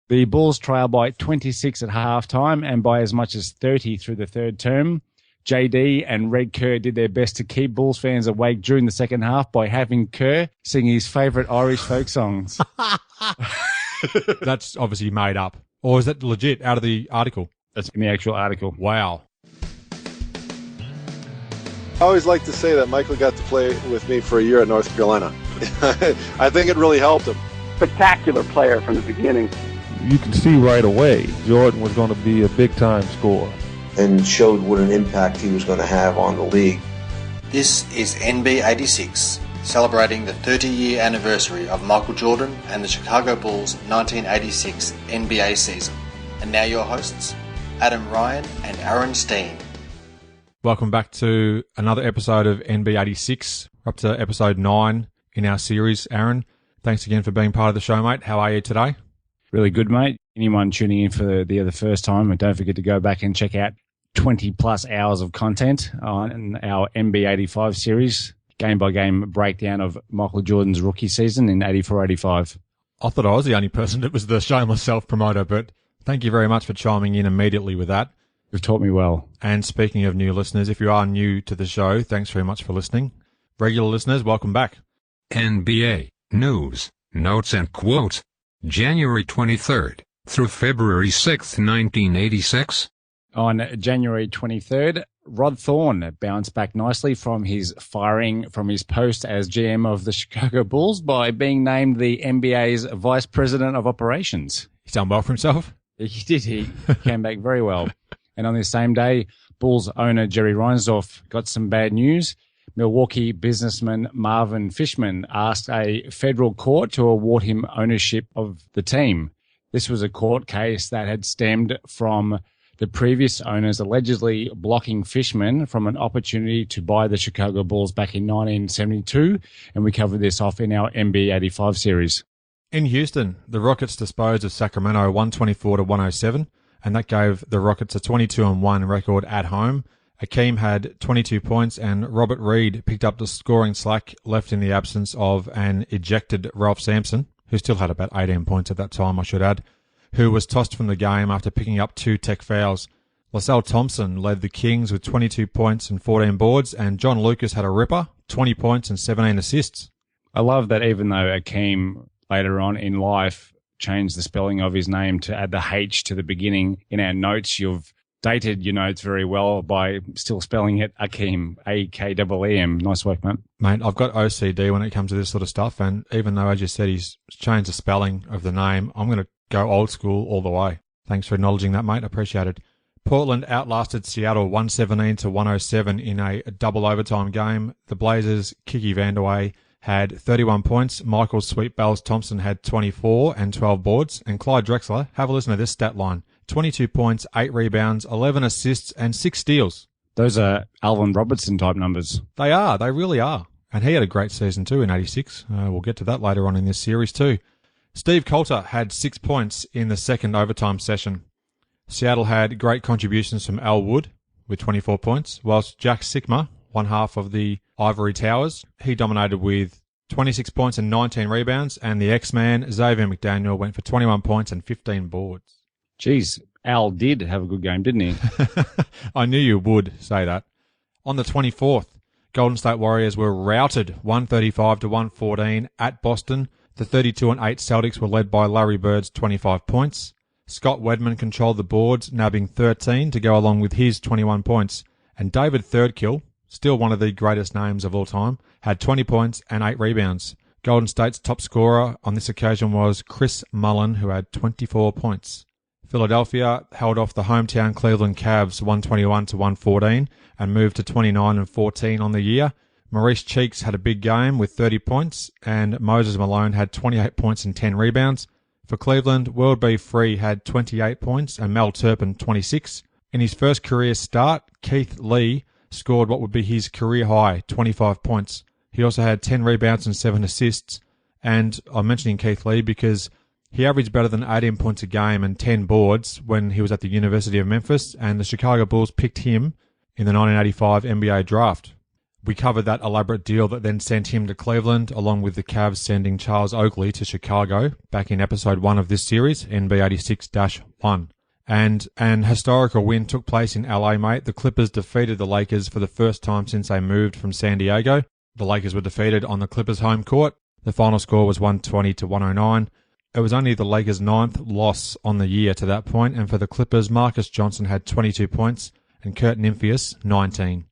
The Bulls trail by 26 at halftime and by as much as 30 through the third term. JD and Red Kerr did their best to keep Bulls fans awake during the second half by having Kerr sing his favourite Irish folk songs. That's obviously made up. Or is that legit out of the article? That's in the actual article. Wow. I always like to say that Michael got to play with me for a year at North Carolina. I think it really helped him. Spectacular player from the beginning. You can see right away Jordan was going to be a big-time scorer. And showed what an impact he was going to have on the league. This is NB86, celebrating the 30-year anniversary of Michael Jordan and the Chicago Bulls' 1986 NBA season. And now your hosts, Adam Ryan and Aaron Steen. Welcome back to another episode of NB86. We're up to episode 9 in our series. Aaron, thanks again for being part of the show, mate. How are you today? Really good, mate. Anyone tuning in for the first time, and don't forget to go back and check out 20 plus hours of content on our NB85 series, game by game breakdown of Michael Jordan's rookie season in 84-85. I thought I was the only person that was the shameless self-promoter, but thank you very much for chiming in immediately with that. You've taught me well. And speaking of new listeners, if you are new to the show, thanks very much for listening. Regular listeners, welcome back. NBA News, Notes and Quotes, January 23rd through February 6th, 1986. On January 23rd, Rod Thorne bounced back nicely from his firing from his post as GM of the Chicago Bulls by being named the NBA's Vice President of Operations. He's done well for himself. He did. He came back very well. And on this same day, Bulls owner Jerry Reinsdorf got some bad news. Milwaukee businessman Marvin Fishman asked a federal court to award him ownership of the team. This was a court case that had stemmed from the previous owners allegedly blocking Fishman from an opportunity to buy the Chicago Bulls back in 1972, and we covered this off in our NB85 series. In Houston, the Rockets disposed of Sacramento 124-107, and that gave the Rockets a 22-1 record at home. Akeem had 22 points, and Robert Reed picked up the scoring slack left in the absence of an ejected Ralph Sampson, who still had about 18 points at that time, I should add, who was tossed from the game after picking up 2 tech fouls. LaSalle Thompson led the Kings with 22 points and 14 boards, and John Lucas had a ripper, 20 points and 17 assists. I love that even though Akeem later on in life changed the spelling of his name to add the H to the beginning in our notes, you've dated your notes very well by still spelling it Akeem, A-K-E-E-M. Nice work, mate. Mate, I've got OCD when it comes to this sort of stuff, and even though, as you said, he's changed the spelling of the name, I'm going to go old school all the way. Thanks for acknowledging that, mate. Appreciate it. Portland outlasted Seattle 117-107 in a double overtime game. The Blazers' Kiki Vandeweghe had 31 points. Michael Sweet Bells Thompson had 24 and 12 boards. And Clyde Drexler, have a listen to this stat line. 22 points, 8 rebounds, 11 assists, and 6 steals. Those are Alvin Robertson type numbers. They are. They really are. And he had a great season too in 86. We'll get to that later on in this series too. Steve Coulter had 6 points in the second overtime session. Seattle had great contributions from Al Wood with 24 points, whilst Jack Sikma, one half of the Ivory Towers, he dominated with 26 points and 19 rebounds, and the X-Man, Xavier McDaniel, went for 21 points and 15 boards. Jeez, Al did have a good game, didn't he? I knew you would say that. On the 24th, Golden State Warriors were routed 135-114 at Boston. The 32-8 Celtics were led by Larry Bird's 25 points. Scott Wedman controlled the boards, nabbing 13 to go along with his 21 points. And David Thirdkill, still one of the greatest names of all time, had 20 points and 8 rebounds. Golden State's top scorer on this occasion was Chris Mullin, who had 24 points. Philadelphia held off the hometown Cleveland Cavs 121-114 and moved to 29-14 on the year. Maurice Cheeks had a big game with 30 points, and Moses Malone had 28 points and 10 rebounds. For Cleveland, World B. Free had 28 points and Mel Turpin 26. In his first career start, Keith Lee scored what would be his career high, 25 points. He also had 10 rebounds and 7 assists. And I'm mentioning Keith Lee because he averaged better than 18 points a game and 10 boards when he was at the University of Memphis, and the Chicago Bulls picked him in the 1985 NBA draft. We covered that elaborate deal that then sent him to Cleveland, along with the Cavs sending Charles Oakley to Chicago back in episode 1 of this series, NB86-9. And an historical win took place in LA, mate. The Clippers defeated the Lakers for the first time since they moved from San Diego. The Lakers were defeated on the Clippers' home court. The final score was 120-109. It was only the Lakers' 9th loss on the year to that point, and for the Clippers, Marcus Johnson had 22 points and Kurt Nymphius 19.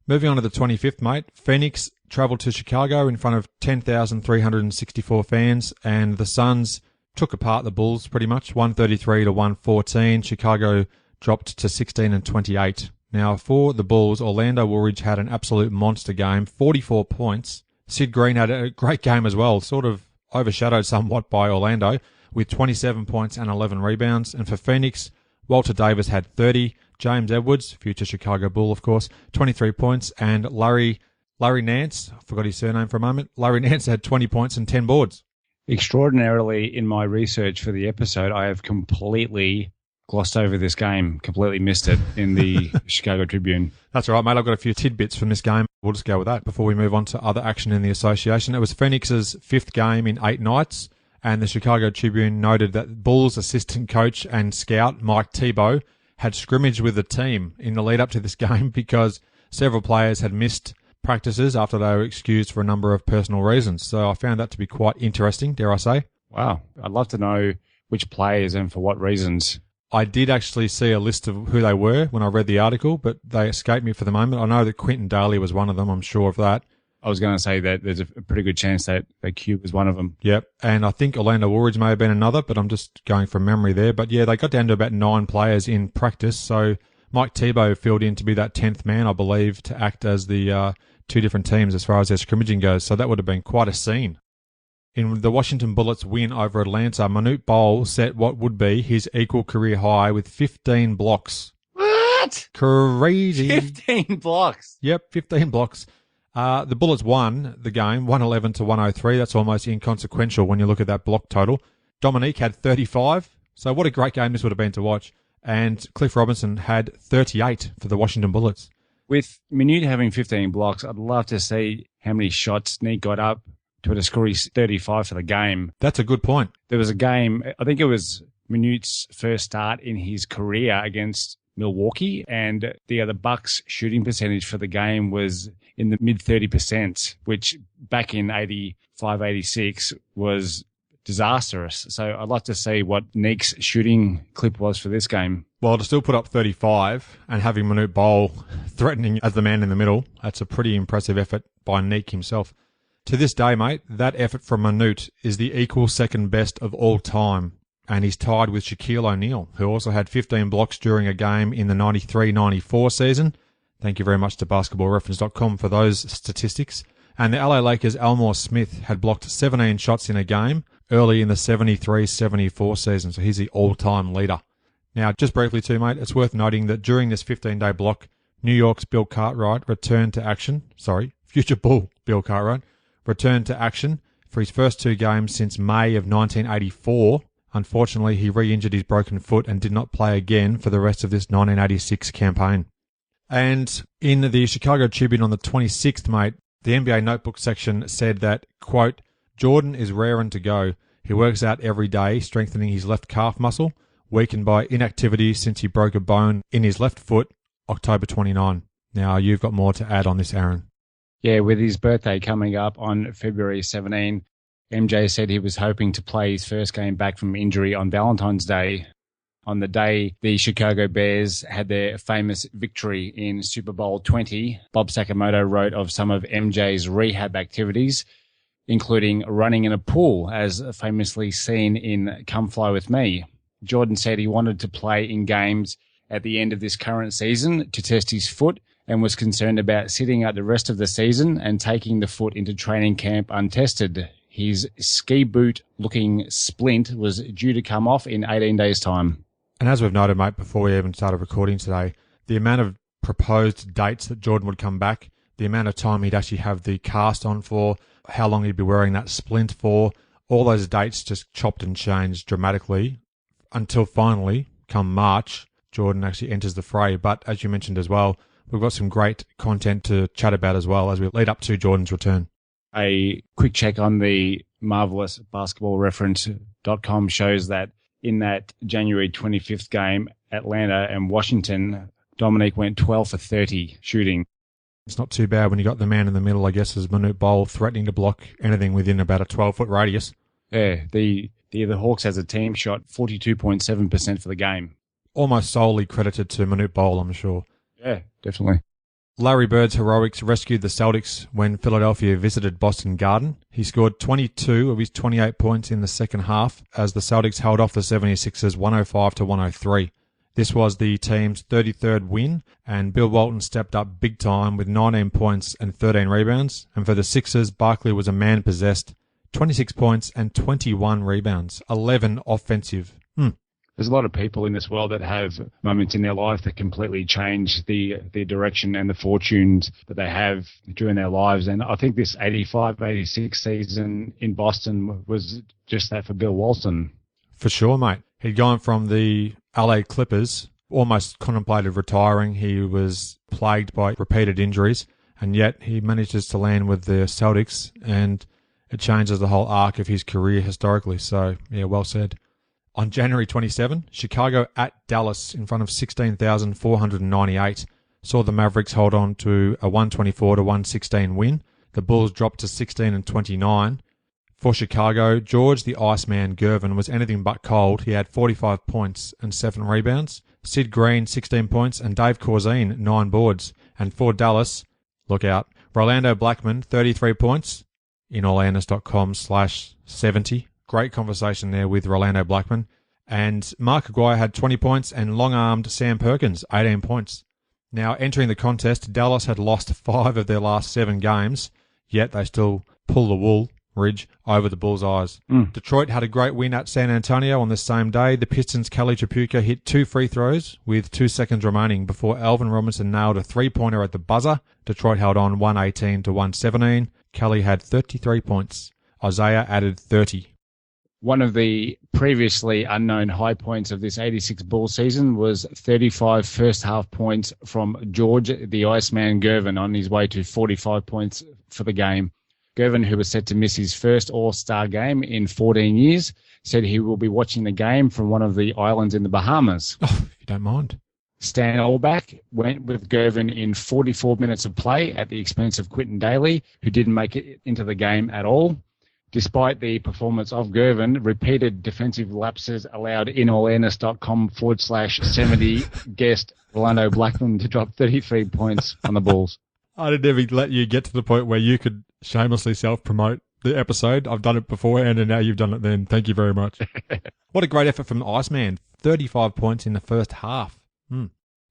Moving on to the 25th, mate. Phoenix travelled to Chicago in front of 10,364 fans, and the Suns took apart the Bulls pretty much, 133-114. Chicago dropped to 16-28. Now, for the Bulls, Orlando Woolridge had an absolute monster game, 44 points. Sid Green had a great game as well, sort of overshadowed somewhat by Orlando, with 27 points and 11 rebounds. And for Phoenix, Walter Davis had 30. James Edwards, future Chicago Bull, of course, 23 points. And Larry Nance, I forgot his surname for a moment. Larry Nance had 20 points and 10 boards. Extraordinarily, in my research for the episode, I have completely glossed over this game, completely missed it in the Chicago Tribune. That's all right, mate. I've got a few tidbits from this game. We'll just go with that before we move on to other action in the association. It was Phoenix's 5th game in 8 nights, and the Chicago Tribune noted that Bulls assistant coach and scout Mike Tebow had scrimmaged with the team in the lead up to this game because several players had missed practices after they were excused for a number of personal reasons. So I found that to be quite interesting, dare I say. Wow. I'd love to know which players and for what reasons. I did actually see a list of who they were when I read the article, but they escaped me for the moment. I know that Quintin Dailey was one of them. I'm sure of that. I was going to say that there's a pretty good chance that Q was one of them. Yep. And I think Orlando Woolridge may have been another, but I'm just going from memory there. But yeah, they got down to about 9 players in practice. So Mike Tebow filled in to be that 10th man, I believe, to act as the 2 different teams as far as their scrimmaging goes. So that would have been quite a scene. In the Washington Bullets win over Atlanta, Manute Bol set what would be his equal career high with 15 blocks. What? Crazy. 15 blocks. Yep, 15 blocks. The Bullets won the game, 111-103. That's almost inconsequential when you look at that block total. Dominique had 35. So what a great game this would have been to watch. And Cliff Robinson had 38 for the Washington Bullets. With Manute having 15 blocks, I'd love to see how many shots Nick got up to a score 35 for the game. That's a good point. There was a game, I think it was Manute's first start in his career against Milwaukee, and the Bucks' shooting percentage for the game was in the mid 30%, which back in 85-86 was disastrous. So I'd like to see what Nick's shooting clip was for this game. Well, to still put up 35 and having Manute Bol threatening as the man in the middle, that's a pretty impressive effort by Nick himself. To this day, mate, that effort from Manute is the equal second best of all time, and he's tied with Shaquille O'Neal, who also had 15 blocks during a game in the 93-94 season. Thank you very much to basketballreference.com for those statistics. And the LA Lakers' Elmore Smith had blocked 17 shots in a game early in the 73-74 season, so he's the all-time leader. Now, just briefly too, mate, it's worth noting that during this 15-day block, New York's Bill Cartwright returned to action. Future Bull Bill Cartwright returned to action for his first 2 games since May of 1984. Unfortunately, he re-injured his broken foot and did not play again for the rest of this 1986 campaign. And in the Chicago Tribune on the 26th, mate, the NBA notebook section said that, quote, Jordan is raring to go. He works out every day, strengthening his left calf muscle, weakened by inactivity since he broke a bone in his left foot, October 29. Now, you've got more to add on this, Aaron. Yeah, with his birthday coming up on February 17, MJ said he was hoping to play his first game back from injury on Valentine's Day. On the day the Chicago Bears had their famous victory in Super Bowl 20, Bob Sakamoto wrote of some of MJ's rehab activities, including running in a pool, as famously seen in Come Fly With Me. Jordan said he wanted to play in games at the end of this current season to test his foot and was concerned about sitting out the rest of the season and taking the foot into training camp untested. His ski boot-looking splint was due to come off in 18 days' time. And as we've noted, mate, before we even started recording today, the amount of proposed dates that Jordan would come back, the amount of time he'd actually have the cast on for, how long he'd be wearing that splint for, all those dates just chopped and changed dramatically until finally, come March, Jordan actually enters the fray. But as you mentioned as well, we've got some great content to chat about as well as we lead up to Jordan's return. A quick check on the marvelous basketballreference.com shows that in that January 25th game, Atlanta and Washington, Dominique went 12 for 30 shooting. It's not too bad when you got the man in the middle, I guess, as Manute Bol threatening to block anything within about a 12-foot radius. Yeah, the Hawks as a team shot 42.7% for the game. Almost solely credited to Manute Bol, I'm sure. Yeah, definitely. Larry Bird's heroics rescued the Celtics when Philadelphia visited Boston Garden. He scored 22 of his 28 points in the second half as the Celtics held off the 76ers 105-103. This was the team's 33rd win, and Bill Walton stepped up big time with 19 points and 13 rebounds. And for the Sixers, Barkley was a man possessed, 26 points and 21 rebounds, 11 offensive. There's a lot of people in this world that have moments in their life that completely change the direction and the fortunes that they have during their lives. And I think this 85-86 season in Boston was just that for Bill Walton. For sure, mate. He'd gone from the LA Clippers, almost contemplated retiring. He was plagued by repeated injuries, and yet he manages to land with the Celtics, and it changes the whole arc of his career historically. So, yeah, well said. On January 27, Chicago at Dallas in front of 16,498 saw the Mavericks hold on to a 124-116 win. The Bulls dropped to 16-29. For Chicago, George the Iceman Gervin was anything but cold. He had 45 points and 7 rebounds. Sid Green, 16 points, and Dave Corzine, 9 boards. And for Dallas, look out, Rolando Blackman, 33 points in allannals.com/70. Great conversation there with Rolando Blackman. And Mark Aguirre had 20 points and long-armed Sam Perkins, 18 points. Now, entering the contest, Dallas had lost 5 of their last 7 games, yet they still pull the wool, Ridge, over the Bullseyes. Detroit had a great win at San Antonio on the same day. The Pistons' Kelly Tripucka hit 2 free throws with 2 seconds remaining before Alvin Robinson nailed a 3-pointer at the buzzer. Detroit held on 118-117. Kelly had 33 points. Isaiah added 30. One of the previously unknown high points of this 86 Bulls season was 35 first-half points from George the Iceman Gervin on his way to 45 points for the game. Gervin, who was set to miss his first All-Star game in 14 years, said he will be watching the game from one of the islands in the Bahamas. Oh, if you don't mind. Stan Olbach went with Gervin in 44 minutes of play at the expense of Quintin Dailey, who didn't make it into the game at all. Despite the performance of Gervin, repeated defensive lapses allowed inawareness.com/70 guest Rolando Blackman to drop 33 points on the Bulls. I didn't even let you get to the point where you could shamelessly self-promote the episode. I've done it beforehand, and now you've done it then. Thank you very much. What a great effort from the Iceman. 35 points in the first half.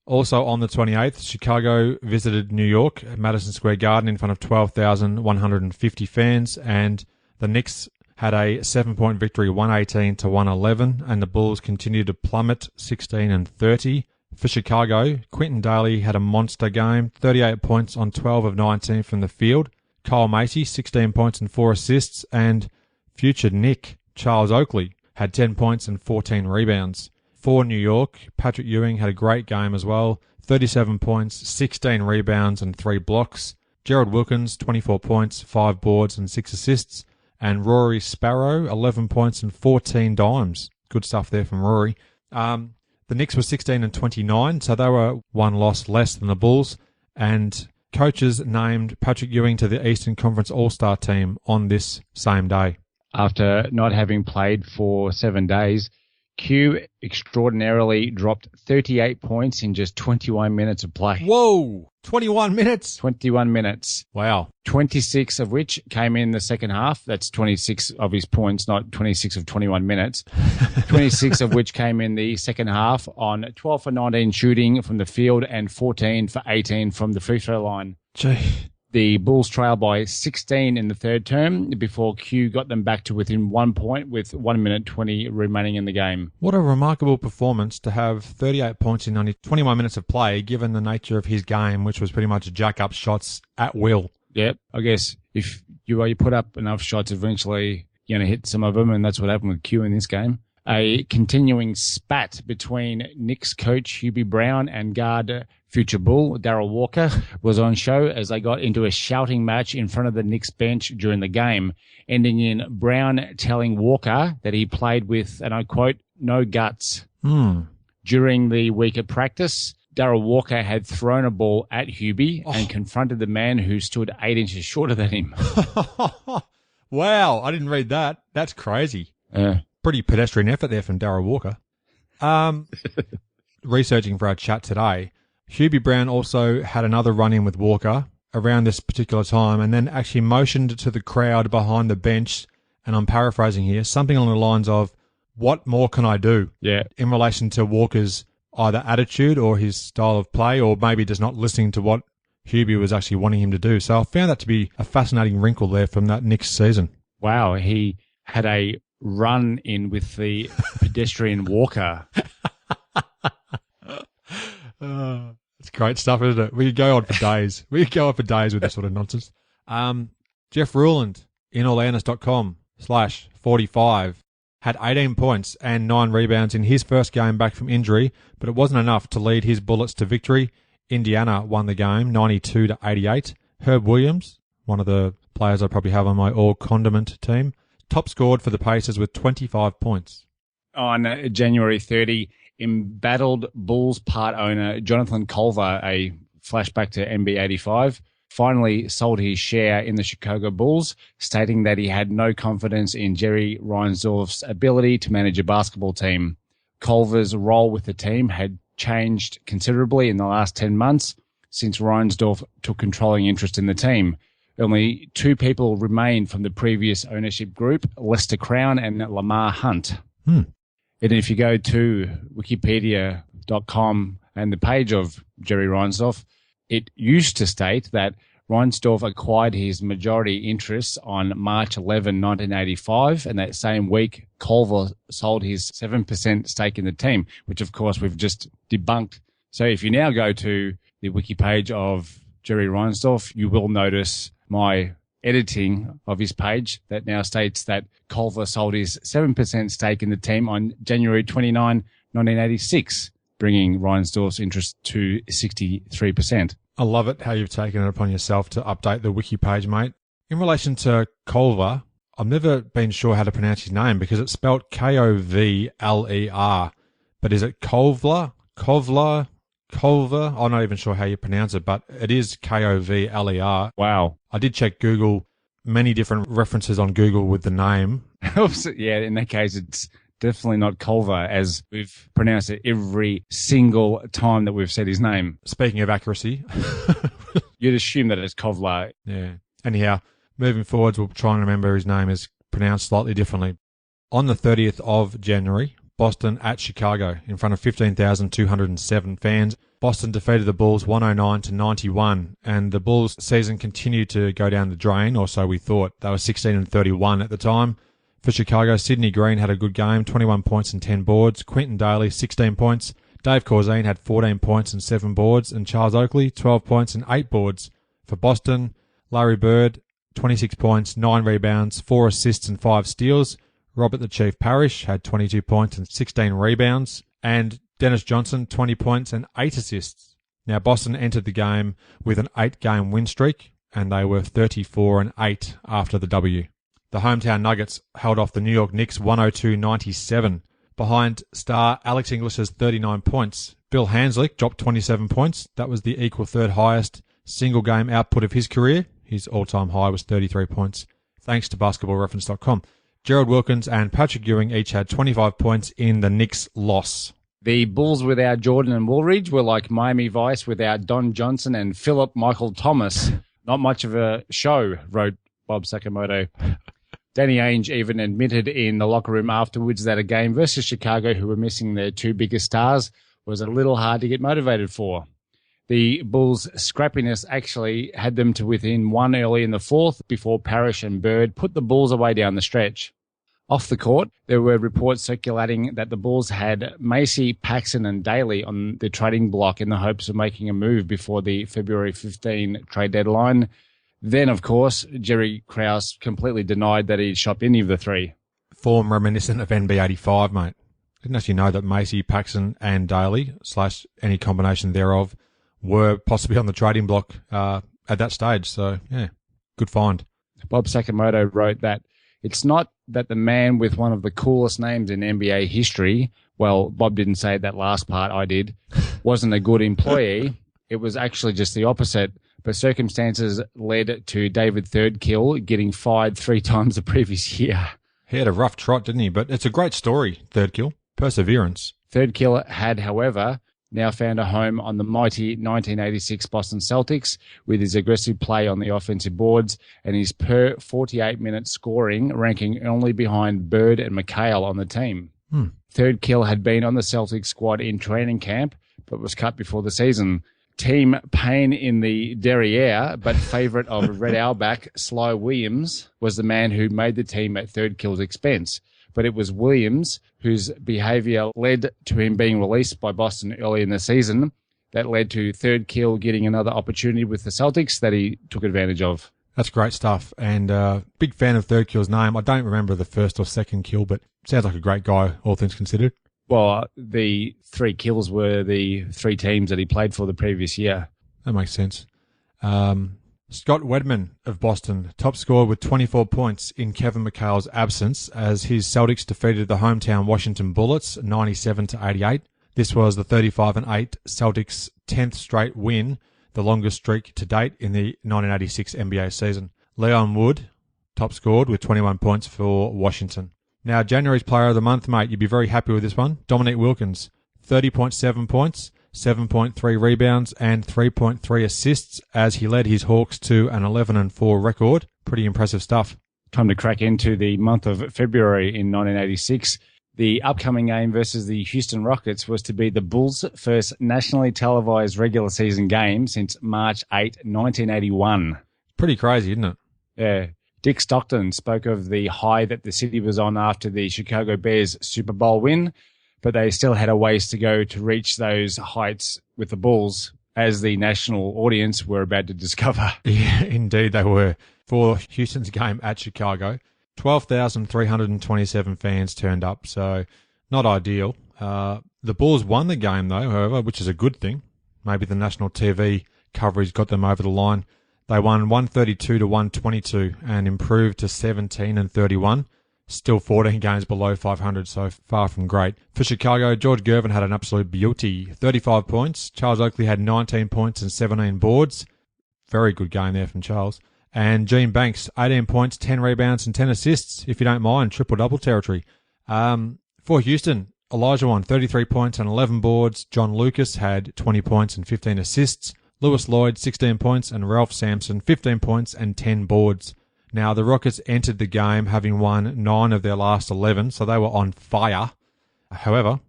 Also on the 28th, Chicago visited New York at Madison Square Garden in front of 12,150 fans, and the Knicks had a 7-point victory, 118-111, and the Bulls continued to plummet, 16-30. For Chicago, Quintin Dailey had a monster game, 38 points on 12 of 19 from the field. Kyle Macy, 16 points and 4 assists, and future Nick, Charles Oakley, had 10 points and 14 rebounds. For New York, Patrick Ewing had a great game as well, 37 points, 16 rebounds and 3 blocks. Gerald Wilkins, 24 points, 5 boards and 6 assists. And Rory Sparrow, 11 points and 14 dimes. Good stuff there from Rory. The Knicks were 16-29, so they were 1 loss less than the Bulls. And coaches named Patrick Ewing to the Eastern Conference All-Star team on this same day. After not having played for 7 days, Q extraordinarily dropped 38 points in just 21 minutes of play. Whoa! 21 minutes? 21 minutes. Wow. 26 of which came in the second half. That's 26 of his points, not 26 of 21 minutes. 26 of which came in the second half on 12 for 19 shooting from the field and 14 for 18 from the free throw line. Gee. The Bulls trailed by 16 in the third term before Q got them back to within 1 point with 1 minute 20 remaining in the game. What a remarkable performance to have 38 points in only 21 minutes of play, given the nature of his game, which was pretty much jack up shots at will. Yep. I guess if you put up enough shots, eventually you're going to hit some of them, and that's what happened with Q in this game. A continuing spat between Knicks coach Hubie Brown and guard future Bull Darryl Walker was on show as they got into a shouting match in front of the Knicks bench during the game, ending in Brown telling Walker that he played with, and I quote, no guts. During the week at practice, Darryl Walker had thrown a ball at Hubie and confronted the man who stood 8 inches shorter than him. Wow, I didn't read that. That's crazy. Pretty pedestrian effort there from Darryl Walker. Researching for our chat today, Hubie Brown also had another run-in with Walker around this particular time and then actually motioned to the crowd behind the bench, and I'm paraphrasing here, something along the lines of, what more can I do? Yeah. In relation to Walker's either attitude or his style of play, or maybe just not listening to what Hubie was actually wanting him to do. So I found that to be a fascinating wrinkle there from that Knicks season. Wow, he had a run-in with the pedestrian Walker. It's great stuff, isn't it? We could go on for days. We could go on for days with this sort of nonsense. Jeff Ruland in Orleans.com/45 had 18 points and 9 rebounds in his first game back from injury, but it wasn't enough to lead his Bullets to victory. Indiana won the game 92-88. Herb Williams, one of the players I probably have on my all-condiment team, top scored for the Pacers with 25 points. On January 30, embattled Bulls part owner Jonathan Culver, a flashback to NB85, finally sold his share in the Chicago Bulls, stating that he had no confidence in Jerry Reinsdorf's ability to manage a basketball team. Culver's role with the team had changed considerably in the last 10 months since Reinsdorf took controlling interest in the team. Only 2 people remained from the previous ownership group, Lester Crown and Lamar Hunt. And if you go to wikipedia.com and the page of Jerry Reinsdorf, it used to state that Reinsdorf acquired his majority interests on March 11, 1985, and that same week, Culver sold his 7% stake in the team, which, of course, we've just debunked. So if you now go to the wiki page of Jerry Reinsdorf, you will notice my editing of his page that now states that Culver sold his 7% stake in the team on January 29, 1986, bringing Reinsdorf's interest to 63%. I love it how you've taken it upon yourself to update the wiki page, mate. In relation to Culver, I've never been sure how to pronounce his name because it's spelled Kovler, but is it Kovler? I'm not even sure how you pronounce it, but it is Kovler. Wow. I did check Google, many different references on Google with the name. Yeah, in that case, it's definitely not Culver, as we've pronounced it every single time that we've said his name. Speaking of accuracy. You'd assume that it's Kovler. Yeah. Anyhow, moving forwards, we'll try and remember his name is pronounced slightly differently. On the 30th of January, Boston at Chicago in front of 15,207 fans. Boston defeated the Bulls 109-91, and the Bulls' season continued to go down the drain, or so we thought. They were 16-31 at the time. For Chicago, Sidney Green had a good game, 21 points and 10 boards. Quintin Dailey, 16 points. Dave Corzine had 14 points and 7 boards. And Charles Oakley, 12 points and 8 boards. For Boston, Larry Bird, 26 points, 9 rebounds, 4 assists and 5 steals. Robert the Chief Parrish had 22 points and 16 rebounds. And Dennis Johnson, 20 points and 8 assists. Now, Boston entered the game with an 8-game win streak, and they were 34-8 after the W. The hometown Nuggets held off the New York Knicks 102-97 behind star Alex English's 39 points. Bill Hanslick dropped 27 points. That was the equal third highest single game output of his career. His all-time high was 33 points, thanks to basketballreference.com. Gerald Wilkins and Patrick Ewing each had 25 points in the Knicks' loss. The Bulls without Jordan and Woolridge were like Miami Vice without Don Johnson and Philip Michael Thomas. Not much of a show, wrote Bob Sakamoto. Danny Ainge even admitted in the locker room afterwards that a game versus Chicago, who were missing their 2 biggest stars, was a little hard to get motivated for. The Bulls' scrappiness actually had them to within 1 early in the 4th before Parrish and Bird put the Bulls away down the stretch. Off the court, there were reports circulating that the Bulls had Macy, Paxson and Dailey on the trading block in the hopes of making a move before the February 15 trade deadline. Then, of course, Jerry Krause completely denied that he'd shopped any of the 3. form reminiscent of NB85, mate. Didn't actually know that Macy, Paxson and Dailey, / any combination thereof, were possibly on the trading block at that stage. So, yeah, good find. Bob Sakamoto wrote that it's not that the man with one of the coolest names in NBA history, well, Bob didn't say that last part, I did, wasn't a good employee. It was actually just the opposite. But circumstances led to David Thirdkill getting fired 3 times the previous year. He had a rough trot, didn't he? But it's a great story, Thirdkill. Perseverance. Thirdkill had, however, now found a home on the mighty 1986 Boston Celtics with his aggressive play on the offensive boards and his per 48-minute scoring ranking only behind Bird and McHale on the team. Thirdkill had been on the Celtics squad in training camp but was cut before the season. Team pain in the derriere, but favourite of Red Auerbach, Sly Williams, was the man who made the team at Thirdkill's expense. But it was Williams, whose behaviour led to him being released by Boston early in the season, that led to Thirdkill getting another opportunity with the Celtics that he took advantage of. That's great stuff. And big fan of Thirdkill's name. I don't remember the first or second kill, but sounds like a great guy, all things considered. Well, the 3 kills were the 3 teams that he played for the previous year. That makes sense. Scott Wedman of Boston top scored with 24 points in Kevin McHale's absence as his Celtics defeated the hometown Washington Bullets 97-88. This was the 35-8 Celtics' 10th straight win, the longest streak to date in the 1986 NBA season. Leon Wood top scored with 21 points for Washington. Now, January's player of the month, mate, you'd be very happy with this one. Dominique Wilkins, 30.7 points, 7.3 rebounds and 3.3 assists as he led his Hawks to an 11-4 record. Pretty impressive stuff. Time to crack into the month of February in 1986. The upcoming game versus the Houston Rockets was to be the Bulls' first nationally televised regular season game since March 8, 1981. Pretty crazy, isn't it? Yeah. Dick Stockton spoke of the high that the city was on after the Chicago Bears Super Bowl win, but they still had a ways to go to reach those heights with the Bulls, as the national audience were about to discover. Yeah, indeed they were. For Houston's game at Chicago, 12,327 fans turned up, so not ideal. The Bulls won the game, though, however, which is a good thing. Maybe the national TV coverage got them over the line. They won 132-122 and improved to 17-31. Still 14 games below 500, so far from great. For Chicago, George Gervin had an absolute beauty. 35 points. Charles Oakley had 19 points and 17 boards. Very good game there from Charles. And Gene Banks, 18 points, 10 rebounds and 10 assists, if you don't mind, triple-double territory. For Houston, Elijah won 33 points and 11 boards. John Lucas had 20 points and 15 assists. Lewis Lloyd, 16 points, and Ralph Sampson, 15 points and 10 boards. Now, the Rockets entered the game having won 9 of their last 11, so they were on fire. However,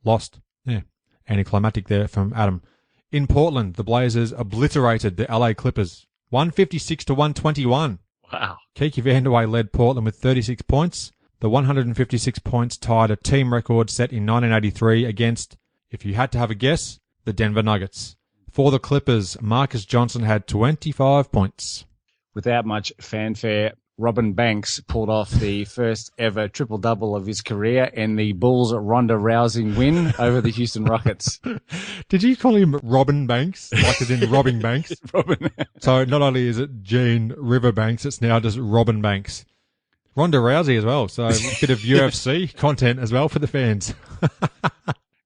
lost. Yeah, anticlimactic there from Adam. In Portland, the Blazers obliterated the LA Clippers, 156-121. Wow. Kiki Vandeweghe led Portland with 36 points. The 156 points tied a team record set in 1983 against, if you had to have a guess, the Denver Nuggets. For the Clippers, Marcus Johnson had 25 points. Without much fanfare, Robin Banks pulled off the first ever triple-double of his career in the Bulls' Ronda Rousing win over the Houston Rockets. Did you call him Robin Banks, like as in robbing banks? Robin. So not only is it Gene Riverbanks, it's now just Robin Banks. Ronda Rousey as well, so a bit of UFC content as well for the fans.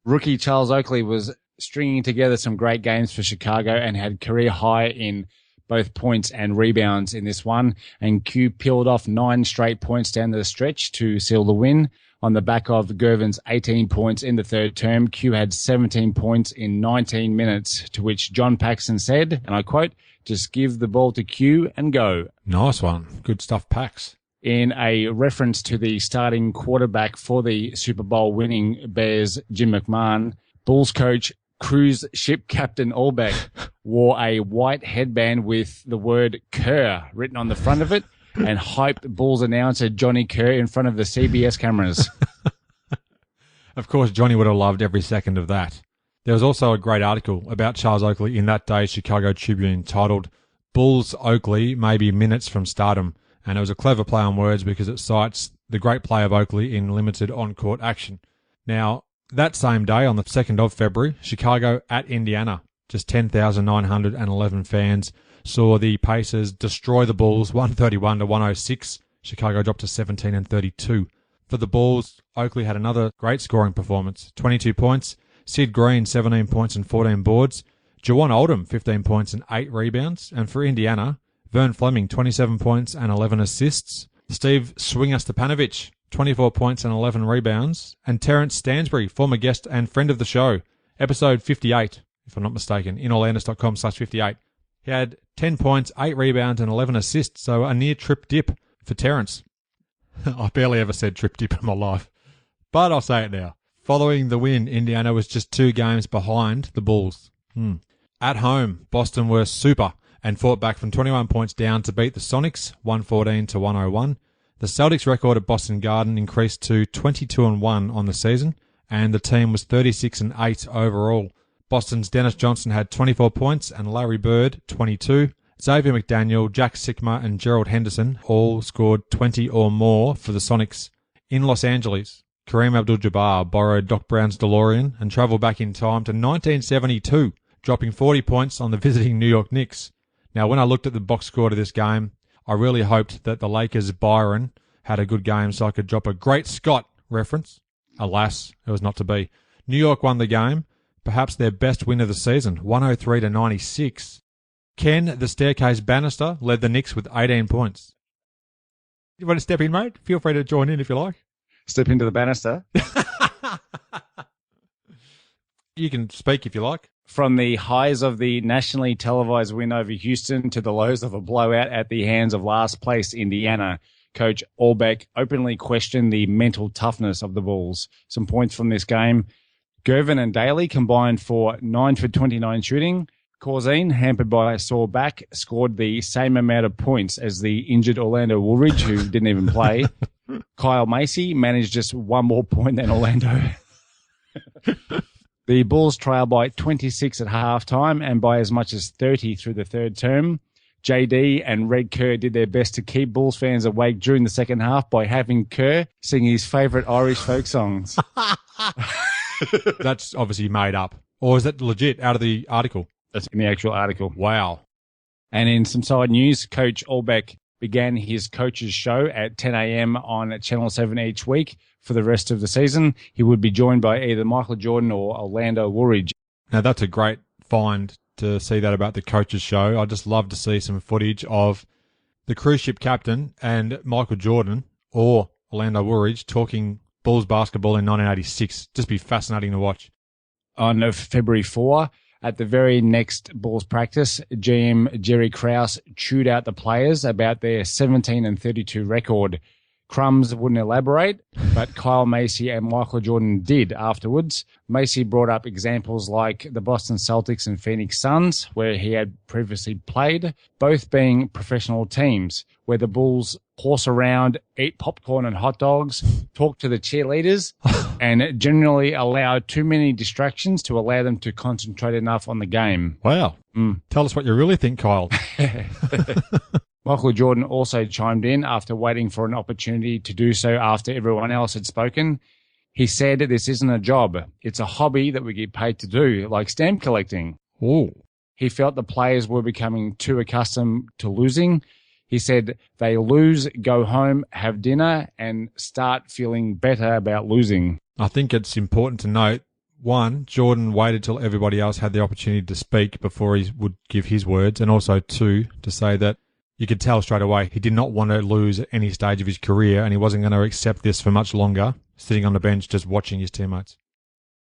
Rookie Charles Oakley was stringing together some great games for Chicago and had career high in both points and rebounds in this one. And Q peeled off 9 straight points down the stretch to seal the win. On the back of Gervin's 18 points in the third term, Q had 17 points in 19 minutes, to which John Paxson said, and I quote, "Just give the ball to Q and go." Nice one. Good stuff, Pax. In a reference to the starting quarterback for the Super Bowl winning Bears, Jim McMahon, Bulls coach cruise ship captain Allbeck wore a white headband with the word Kerr written on the front of it and hyped Bulls announcer Johnny Kerr in front of the CBS cameras. Of course, Johnny would have loved every second of that. There was also a great article about Charles Oakley in that day's Chicago Tribune titled "Bulls Oakley Maybe Minutes from Stardom," and it was a clever play on words because it cites the great play of Oakley in limited on-court action. Now, that same day, on the 2nd of February, Chicago at Indiana, just 10,911 fans, saw the Pacers destroy the Bulls 131-106. Chicago dropped to 17-32. For the Bulls, Oakley had another great scoring performance, 22 points. Sid Green, 17 points and 14 boards. Jawan Oldham, 15 points and 8 rebounds. And for Indiana, Vern Fleming, 27 points and 11 assists. Steve Swinga Stepanovic, 24 points and 11 rebounds. And Terrence Stansbury, former guest and friend of the show, episode 58, if I'm not mistaken, in orlandis.com/58. He had 10 points, 8 rebounds and 11 assists, so a near trip dip for Terrence. I barely ever said trip dip in my life, but I'll say it now. Following the win, Indiana was just 2 games behind the Bulls. At home, Boston were super and fought back from 21 points down to beat the Sonics 114-101. The Celtics record at Boston Garden increased to 22-1 on the season, and the team was 36-8 overall. Boston's Dennis Johnson had 24 points and Larry Bird 22. Xavier McDaniel, Jack Sikma and Gerald Henderson all scored 20 or more for the Sonics. In Los Angeles, Kareem Abdul-Jabbar borrowed Doc Brown's DeLorean and travelled back in time to 1972, dropping 40 points on the visiting New York Knicks. Now, when I looked at the box score to this game, I really hoped that the Lakers' Byron had a good game so I could drop a Great Scott reference. Alas, it was not to be. New York won the game, perhaps their best win of the season, 103-96. Ken, the Staircase Bannister, led the Knicks with 18 points. You want to step in, mate? Feel free to join in if you like. Step into the banister. You can speak if you like. From the highs of the nationally televised win over Houston to the lows of a blowout at the hands of last place Indiana, Coach Albeck openly questioned the mental toughness of the Bulls. Some points from this game. Gervin and Dailey combined for 9 for 29 shooting. Corzine, hampered by a sore back, scored the same amount of points as the injured Orlando Woolridge, who didn't even play. Kyle Macy managed just 1 more point than Orlando. The Bulls trailed by 26 at halftime and by as much as 30 through the third term. JD and Red Kerr did their best to keep Bulls fans awake during the second half by having Kerr sing his favourite Irish folk songs. That's obviously made up. Or is that legit out of the article? That's in the actual article. Wow. And in some side news, Coach Albeck began his coach's show at 10 a.m. on Channel 7 each week for the rest of the season. He would be joined by either Michael Jordan or Orlando Woolridge. Now, that's a great find to see that about the coach's show. I'd just love to see some footage of the cruise ship captain and Michael Jordan or Orlando Woolridge talking Bulls basketball in 1986. Just be fascinating to watch. On February 4, at the very next Bulls practice, GM Jerry Krause chewed out the players about their 17-32 record. Crumbs wouldn't elaborate, but Kyle Macy and Michael Jordan did afterwards. Macy brought up examples like the Boston Celtics and Phoenix Suns, where he had previously played, both being professional teams, where the Bulls horse around, eat popcorn and hot dogs, talk to the cheerleaders, and generally allow too many distractions to allow them to concentrate enough on the game. Wow. Tell us what you really think, Kyle. Michael Jordan also chimed in after waiting for an opportunity to do so after everyone else had spoken. He said, "This isn't a job. It's a hobby that we get paid to do, like stamp collecting." Ooh. He felt the players were becoming too accustomed to losing. He said they lose, go home, have dinner, and start feeling better about losing. I think it's important to note, one, Jordan waited till everybody else had the opportunity to speak before he would give his words, and also two, to say that you could tell straight away he did not want to lose at any stage of his career, and he wasn't going to accept this for much longer, sitting on the bench just watching his teammates.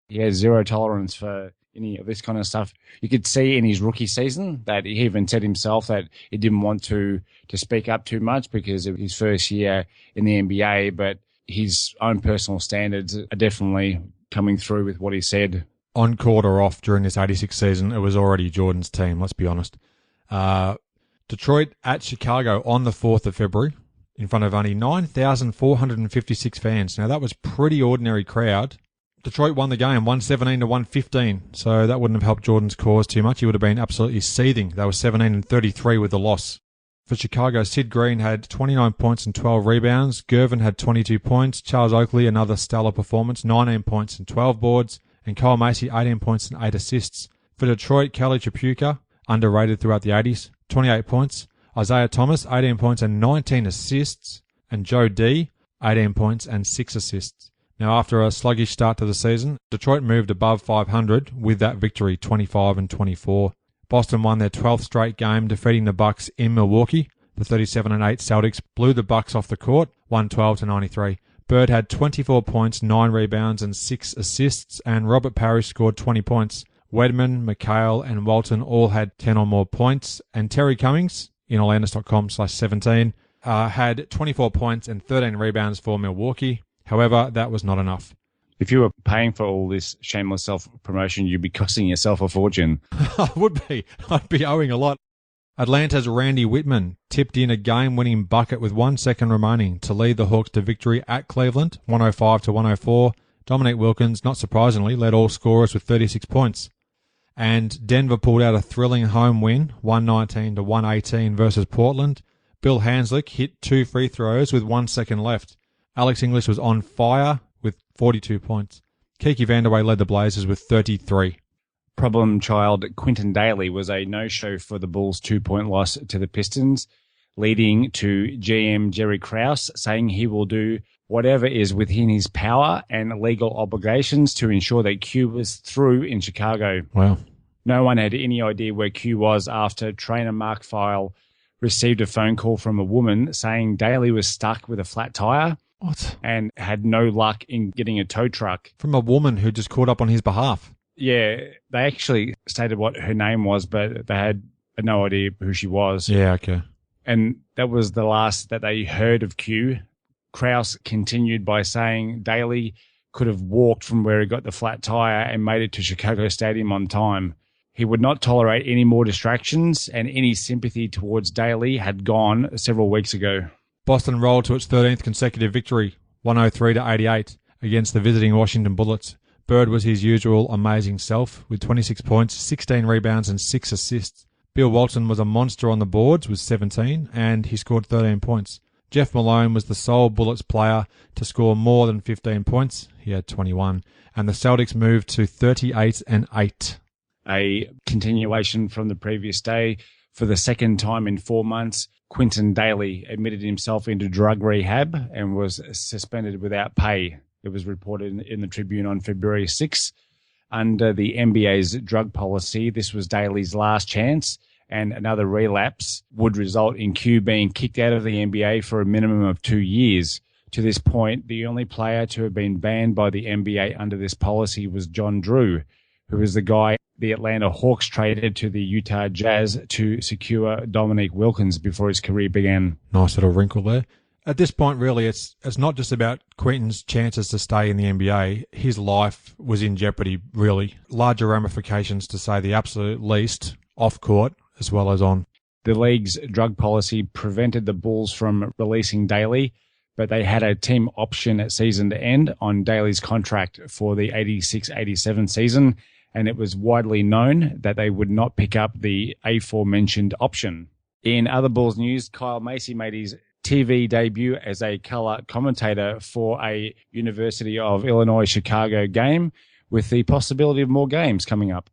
He has zero tolerance for any of this kind of stuff. You could see in his rookie season that he even said himself that he didn't want to speak up too much because of his first year in the NBA, but his own personal standards are definitely coming through with what he said. On court or off during this 86 season, it was already Jordan's team, let's be honest. Detroit at Chicago on the 4th of February in front of only 9,456 fans. Now, that was pretty ordinary crowd. Detroit won the game 117-115, so that wouldn't have helped Jordan's cause too much. He would have been absolutely seething. They were 17-33 with the loss. For Chicago, Sid Green had 29 points and 12 rebounds. Gervin had 22 points. Charles Oakley, another stellar performance, 19 points and 12 boards. And Kyle Macy, 18 points and 8 assists. For Detroit, Kelly Tripucka, underrated throughout the 80s, 28 points. Isaiah Thomas, 18 points and 19 assists. And Joe D, 18 points and 6 assists. Now, after a sluggish start to the season, Detroit moved above 500 with that victory, 25 and 24. Boston won their 12th straight game, defeating the Bucks in Milwaukee. The 37-8 Celtics blew the Bucks off the court, 112-93. Bird had 24 points, 9 rebounds, and 6 assists, and Robert Parrish scored 20 points. Wedman, McHale, and Walton all had 10 or more points, and Terry Cummings, in Orlandis.com/17, had 24 points and 13 rebounds for Milwaukee. However, that was not enough. If you were paying for all this shameless self-promotion, you'd be costing yourself a fortune. I would be. I'd be owing a lot. Atlanta's Randy Whitman tipped in a game-winning bucket with 1 second remaining to lead the Hawks to victory at Cleveland, 105-104. Dominic Wilkins, not surprisingly, led all scorers with 36 points. And Denver pulled out a thrilling home win, 119-118 versus Portland. Bill Hanslick hit 2 free throws with 1 second left. Alex English was on fire with 42 points. Kiki Vandeweghe led the Blazers with 33. Problem child Quintin Dailey was a no-show for the Bulls' 2-point loss to the Pistons, leading to GM Jerry Krause saying he will do whatever is within his power and legal obligations to ensure that Q was through in Chicago. Wow. No one had any idea where Q was after trainer Mark Feil received a phone call from a woman saying Dailey was stuck with a flat tire. What? And had no luck in getting a tow truck. From a woman who just caught up on his behalf. Yeah, they actually stated what her name was, but they had no idea who she was. Yeah, okay. And that was the last that they heard of Q. Krause continued by saying Dailey could have walked from where he got the flat tire and made it to Chicago Stadium on time. He would not tolerate any more distractions, and any sympathy towards Dailey had gone several weeks ago. Boston rolled to its 13th consecutive victory, 103-88, against the visiting Washington Bullets. Bird was his usual amazing self, with 26 points, 16 rebounds, and 6 assists. Bill Walton was a monster on the boards with 17, and he scored 13 points. Jeff Malone was the sole Bullets player to score more than 15 points. He had 21. And the Celtics moved to 38-8. A continuation from the previous day. For the second time in 4 months, Quintin Dailey admitted himself into drug rehab and was suspended without pay. It was reported in the Tribune on February 6th. Under the NBA's drug policy, this was Dailey's last chance, and another relapse would result in Q being kicked out of the NBA for a minimum of 2 years. To this point, the only player to have been banned by the NBA under this policy was John Drew, who was the guy the Atlanta Hawks traded to the Utah Jazz to secure Dominic Wilkins before his career began. Nice little wrinkle there. At this point, really, it's not just about Quintin's chances to stay in the NBA. His life was in jeopardy, really. Larger ramifications, to say the absolute least, off court as well as on. The league's drug policy prevented the Bulls from releasing Dailey, but they had a team option at season end on Dailey's contract for the 86-87 season, and it was widely known that they would not pick up the aforementioned option. In other Bulls news, Kyle Macy made his TV debut as a color commentator for a University of Illinois Chicago game, with the possibility of more games coming up.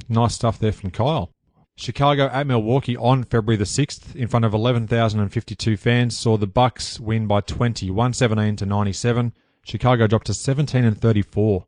Nice stuff there from Kyle. Chicago at Milwaukee on February the 6th in front of 11,052 fans saw the Bucks win by 20, 117-97. Chicago dropped to 17-34.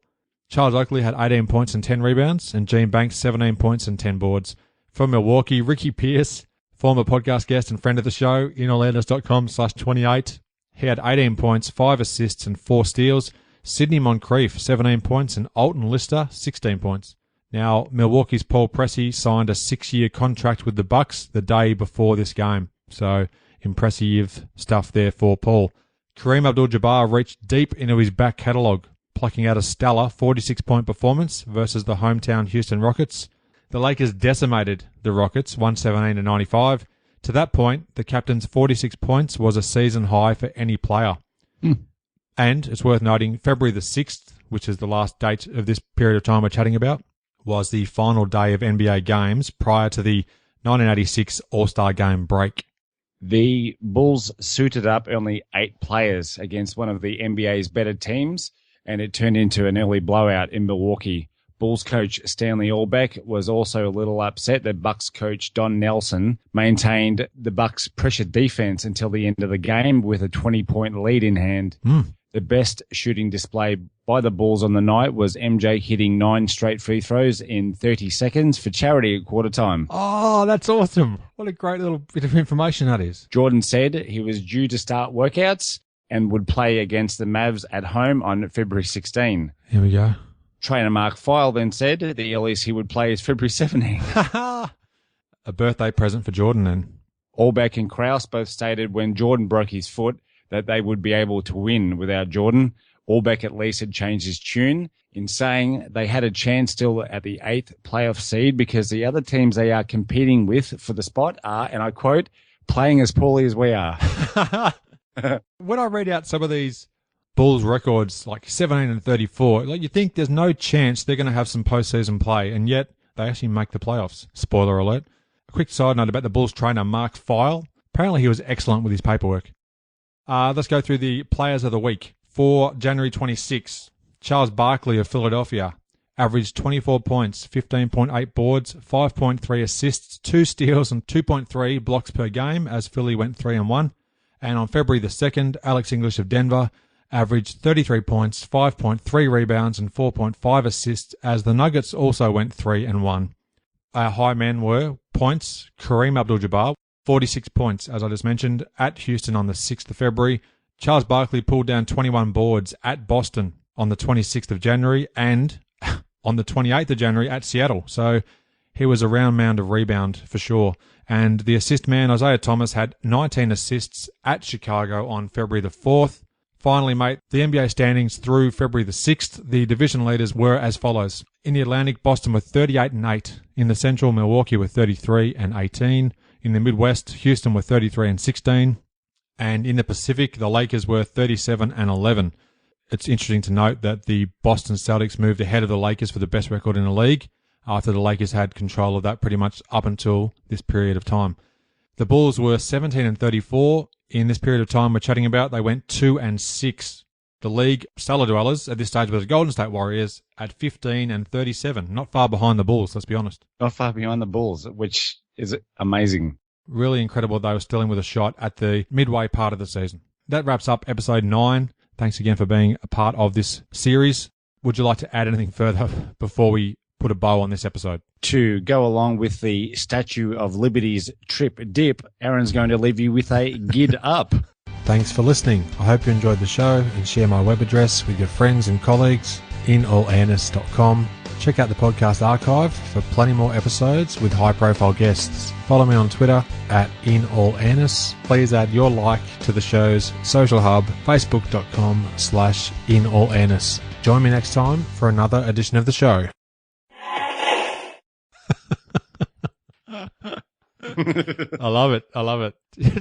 Charles Oakley had 18 points and 10 rebounds, and Gene Banks 17 points and 10 boards. For Milwaukee, Ricky Pierce, former podcast guest and friend of the show, in Orlandis.com/28. He had 18 points, 5 assists and 4 steals. Sidney Moncrief, 17 points, and Alton Lister, 16 points. Now, Milwaukee's Paul Pressey signed a 6-year contract with the Bucks the day before this game. So, impressive stuff there for Paul. Kareem Abdul-Jabbar reached deep into his back catalogue, plucking out a stellar 46-point performance versus the hometown Houston Rockets. The Lakers decimated the Rockets, 117-95. To that point, the captain's 46 points was a season high for any player. And it's worth noting, February the 6th, which is the last date of this period of time we're chatting about, was the final day of NBA games prior to the 1986 All-Star Game break. The Bulls suited up only 8 players against one of the NBA's better teams, and it turned into an early blowout in Milwaukee. Bulls coach Stanley Allbeck was also a little upset that Bucks coach Don Nelson maintained the Bucks' pressure defense until the end of the game with a 20-point lead in hand. The best shooting display by the Bulls on the night was MJ hitting 9 straight free throws in 30 seconds for charity at quarter time. Oh, that's awesome. What a great little bit of information that is. Jordan said he was due to start workouts and would play against the Mavs at home on February 16. Here we go. Trainer Mark Feil then said the earliest he would play is February 17. A birthday present for Jordan then. Allbeck and Krause both stated when Jordan broke his foot that they would be able to win without Jordan. Allbeck at least had changed his tune in saying they had a chance still at the 8th playoff seed because the other teams they are competing with for the spot are, and I quote, playing as poorly as we are. When I read out some of these Bulls records, like 17 and 34, like you think there's no chance they're going to have some postseason play, and yet they actually make the playoffs. Spoiler alert. A quick side note about the Bulls trainer, Mark Feil. Apparently he was excellent with his paperwork. Let's go through the players of the week. For January 26, Charles Barkley of Philadelphia averaged 24 points, 15.8 boards, 5.3 assists, 2 steals, and 2.3 blocks per game as Philly went 3-1. And on February the 2nd, Alex English of Denver averaged 33 points, 5.3 rebounds, and 4.5 assists as the Nuggets also went 3-1. Our high men were points, Kareem Abdul-Jabbar, 46 points, as I just mentioned, at Houston on the 6th of February. Charles Barkley pulled down 21 boards at Boston on the 26th of January and on the 28th of January at Seattle. So he was a round mound of rebound for sure. And the assist man, Isaiah Thomas, had 19 assists at Chicago on February the 4th. Finally, mate, the NBA standings through February the 6th, the division leaders were as follows. In the Atlantic, Boston were 38-8. In the Central, Milwaukee were 33-18. In the Midwest, Houston were 33-16. And in the Pacific, the Lakers were 37-11. It's interesting to note that the Boston Celtics moved ahead of the Lakers for the best record in the league after the Lakers had control of that pretty much up until this period of time. The Bulls were 17-34. In this period of time we're chatting about, they went 2-6. The league cellar dwellers at this stage were the Golden State Warriors at 15-37. Not far behind the Bulls, let's be honest. Not far behind the Bulls, which is amazing. Really incredible they were still in with a shot at the midway part of the season. That wraps up episode 9. Thanks again for being a part of this series. Would you like to add anything further before we put a bow on this episode? To go along with the Statue of Liberty's trip dip, Aaron's going to leave you with a gid up. Thanks for listening. I hope you enjoyed the show and share my web address with your friends and colleagues, inallairness.com. Check out the podcast archive for plenty more episodes with high-profile guests. Follow me on Twitter at inallairness. Please add your like to the show's social hub, facebook.com/inallairness. Join me next time for another edition of the show. I love it.